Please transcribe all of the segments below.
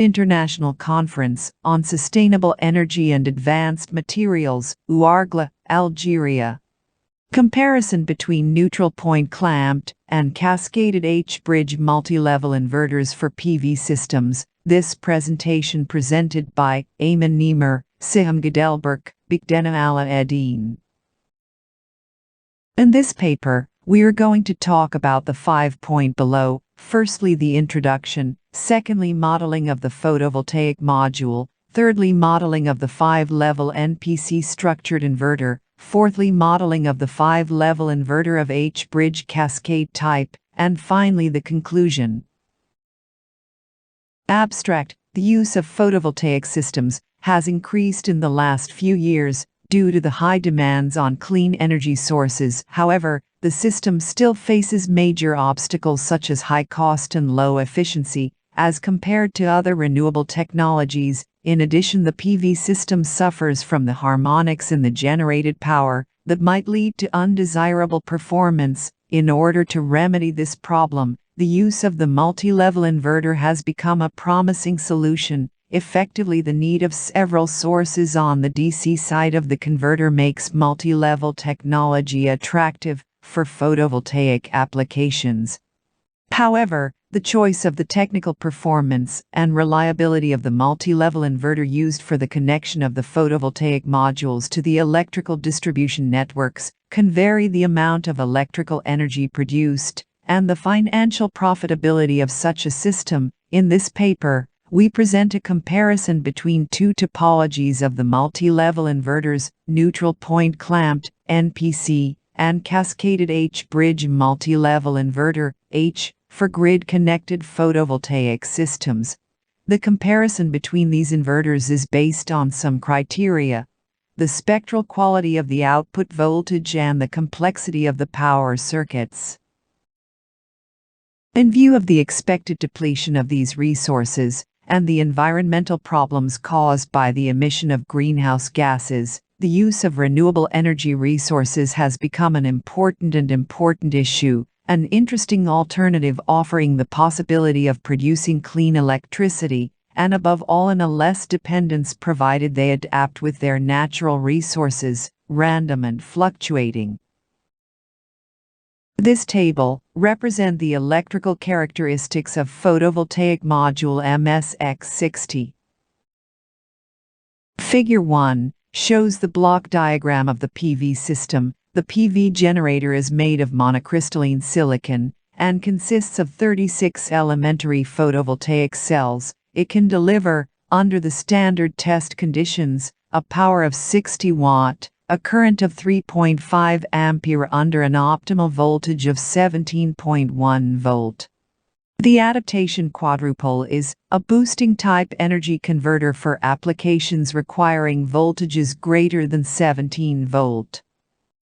International Conference on Sustainable Energy and Advanced Materials, Ouargla, Algeria. Comparison between neutral point clamped and cascaded H-bridge multi-level inverters for PV systems. This presentation presented by Ayman Niemer, SEAM21, Boukhdenna Alla Edine. In this paper, we are going to talk about the 5 points below. Firstly, the introduction. Secondly, modeling of the photovoltaic module. Thirdly, modeling of the 5-level NPC structured inverter. Fourthly, modeling of the 5-level inverter of H-bridge cascade type. And finally, the conclusion. Abstract. The use of photovoltaic systems has increased in the last few years due to the high demands on clean energy sources. However, the system still faces major obstacles such as high cost and low efficiency as compared to other renewable technologies. In addition, the PV system suffers from the harmonics in the generated power that might lead to undesirable performance. In order to remedy this problem, the use of the multi-level inverter has become a promising solution. Effectively, the need of several sources on the DC side of the converter makes multi-level technology attractive for photovoltaic applications. However, the choice of the technical performance and reliability of the multi-level inverter used for the connection of the photovoltaic modules to the electrical distribution networks can vary the amount of electrical energy produced and the financial profitability of such a system. In this paper, we present a comparison between two topologies of the multi-level inverters, neutral point clamped, NPC, and cascaded H-bridge multi-level inverter, H, for grid-connected photovoltaic systems. The comparison between these inverters is based on some criteria: the spectral quality of the output voltage and the complexity of the power circuits. In view of the expected depletion of these resources and the environmental problems caused by the emission of greenhouse gases, the use of renewable energy resources has become an important issue, an interesting alternative offering the possibility of producing clean electricity, and above all in a less dependence provided they adapt with their natural resources, random and fluctuating. This table represents the electrical characteristics of photovoltaic module MSX60. Figure 1 shows the block diagram of the PV system. The PV generator is made of monocrystalline silicon and consists of 36 elementary photovoltaic cells. It can deliver, under the standard test conditions, a power of 60 watt, a current of 3.5 ampere under an optimal voltage of 17.1 volt. The adaptation quadrupole is a boosting type energy converter for applications requiring voltages greater than 17 volt.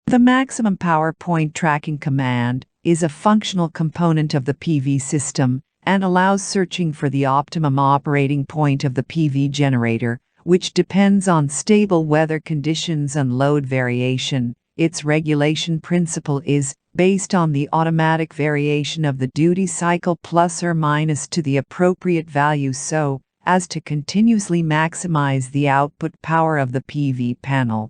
The maximum power point tracking command is a functional component of the PV system and allows searching for the optimum operating point of the PV generator, which depends on stable weather conditions and load variation. Its regulation principle is based on the automatic variation of the duty cycle plus or minus to the appropriate value so as to continuously maximize the output power of the PV panel.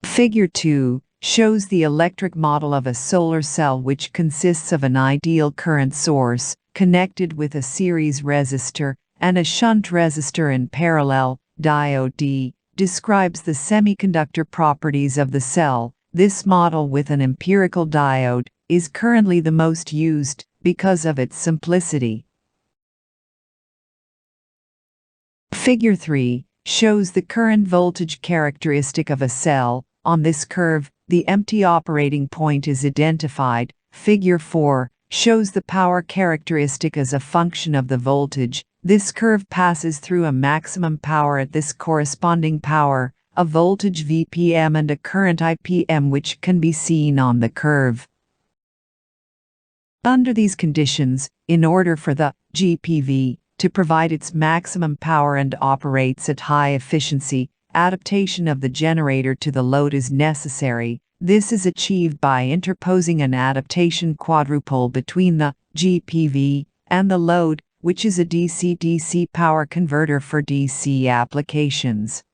Figure 2 shows the electric model of a solar cell which consists of an ideal current source connected with a series resistor and a shunt resistor in parallel. Diode D describes the semiconductor properties of the cell. This model with an empirical diode is currently the most used because of its simplicity. Figure 3 shows the current voltage characteristic of a cell. On this curve, the empty operating point is identified. Figure 4 shows the power characteristic as a function of the voltage. This curve passes through a maximum power at this corresponding power, a voltage Vpm and a current Ipm which can be seen on the curve. Under these conditions, in order for the GPV to provide its maximum power and operates at high efficiency, adaptation of the generator to the load is necessary. This is achieved by interposing an adaptation quadrupole between the GPV and the load, which is a DC-DC power converter for DC applications.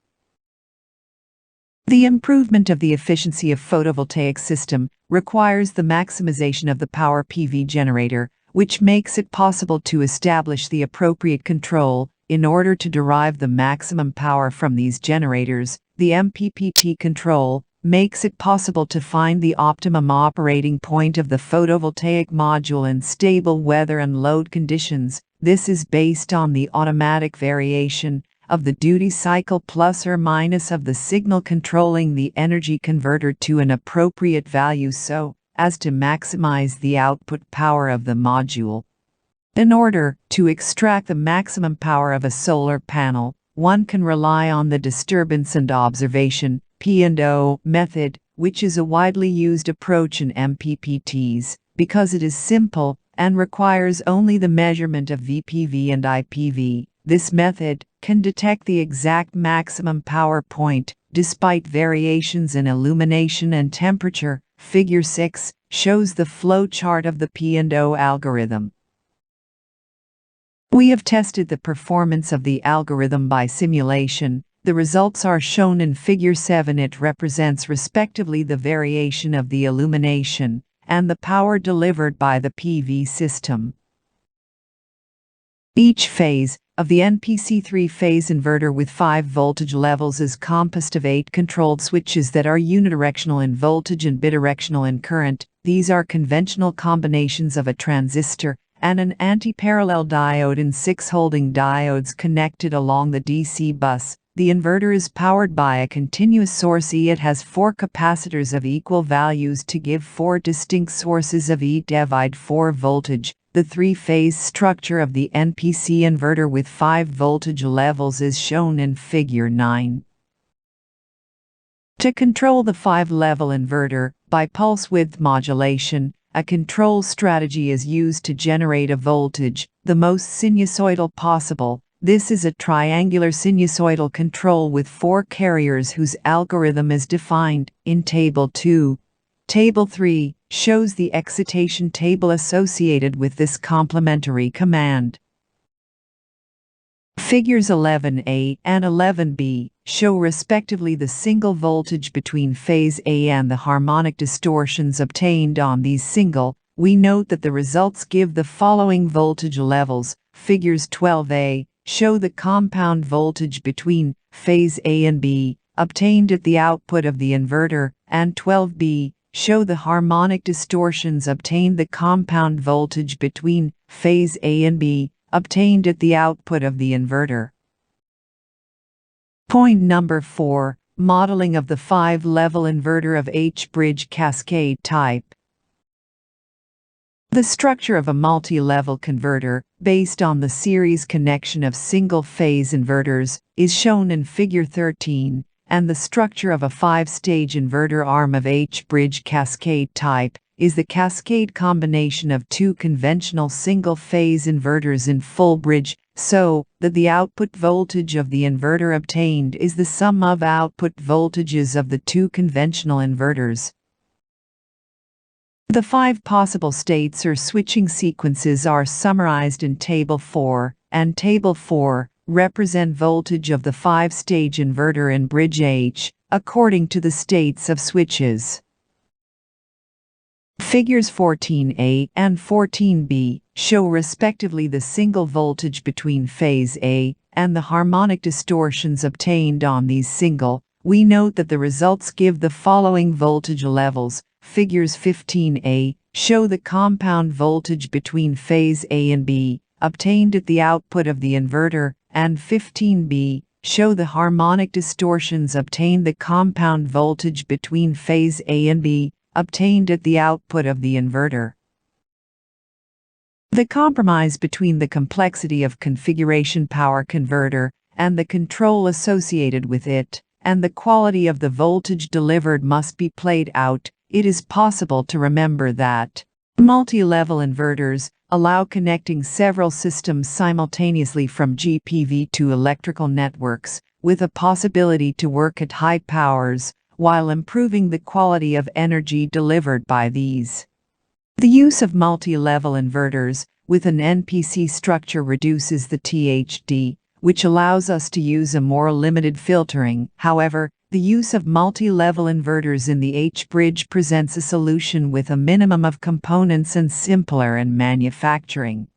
The improvement of the efficiency of photovoltaic system requires the maximization of the power PV generator, which makes it possible to establish the appropriate control in order to derive the maximum power from these generators. The MPPT control makes it possible to find the optimum operating point of the photovoltaic module in stable weather and load conditions. This is based on the automatic variation of the duty cycle plus or minus of the signal controlling the energy converter to an appropriate value so as to maximize the output power of the module. In order to extract the maximum power of a solar panel, one can rely on the disturbance and observation (P&O) method, which is a widely used approach in MPPTs because it is simple and requires only the measurement of VPV and IPV. This method can detect the exact maximum power point despite variations in illumination and temperature. Figure 6 shows the flow chart of the P&O algorithm. We have tested the performance of the algorithm by simulation. The results are shown in Figure 7. It represents respectively the variation of the illumination and the power delivered by the PV system. Each phase of the NPC three-phase inverter with 5 voltage levels is composed of 8 controlled switches that are unidirectional in voltage and bidirectional in current. These are conventional combinations of a transistor and an anti-parallel diode and 6 holding diodes connected along the DC bus. The inverter is powered by a continuous source E. It has 4 capacitors of equal values to give 4 distinct sources of E divide 4 voltage. The three-phase structure of the NPC inverter with 5 voltage levels is shown in Figure 9. To control the 5-level inverter by pulse width modulation, a control strategy is used to generate a voltage, the most sinusoidal possible. This is a triangular sinusoidal control with 4 carriers whose algorithm is defined in Table 2. Table 3 shows the excitation table associated with this complementary command. Figures 11a and 11b show respectively the single voltage between phase A and the harmonic distortions obtained on these single. We note that the results give the following voltage levels. Figures 12a show the compound voltage between phase A and B obtained at the output of the inverter, and 12b show the harmonic distortions obtained the compound voltage between phase A and B obtained at the output of the inverter. Point number 4. Modeling of the 5-level inverter of H-bridge cascade type. The structure of a multi-level converter, based on the series connection of single-phase inverters, is shown in Figure 13, and the structure of a 5-stage inverter arm of H-bridge cascade type is the cascade combination of 2 conventional single-phase inverters in full bridge, so that the output voltage of the inverter obtained is the sum of output voltages of the 2 conventional inverters. The 5 possible states or switching sequences are summarized in Table 4, and Table 4 represent voltage of the 5-stage inverter in bridge H, according to the states of switches. Figures 14a and 14b show respectively the single voltage between phase A and the harmonic distortions obtained on these single. We note that the results give the following voltage levels. Figures 15a show the compound voltage between phase A and B obtained at the output of the inverter, and 15b show the harmonic distortions obtained the compound voltage between phase A and B obtained at the output of the inverter. The compromise between the complexity of configuration power converter and the control associated with it, and the quality of the voltage delivered must be played out. It is possible to remember that multi-level inverters allow connecting several systems simultaneously from GPV to electrical networks, with a possibility to work at high powers, while improving the quality of energy delivered by these. The use of multi-level inverters with an NPC structure reduces the THD, which allows us to use a more limited filtering. However, the use of multi-level inverters in the H-bridge presents a solution with a minimum of components and simpler in manufacturing.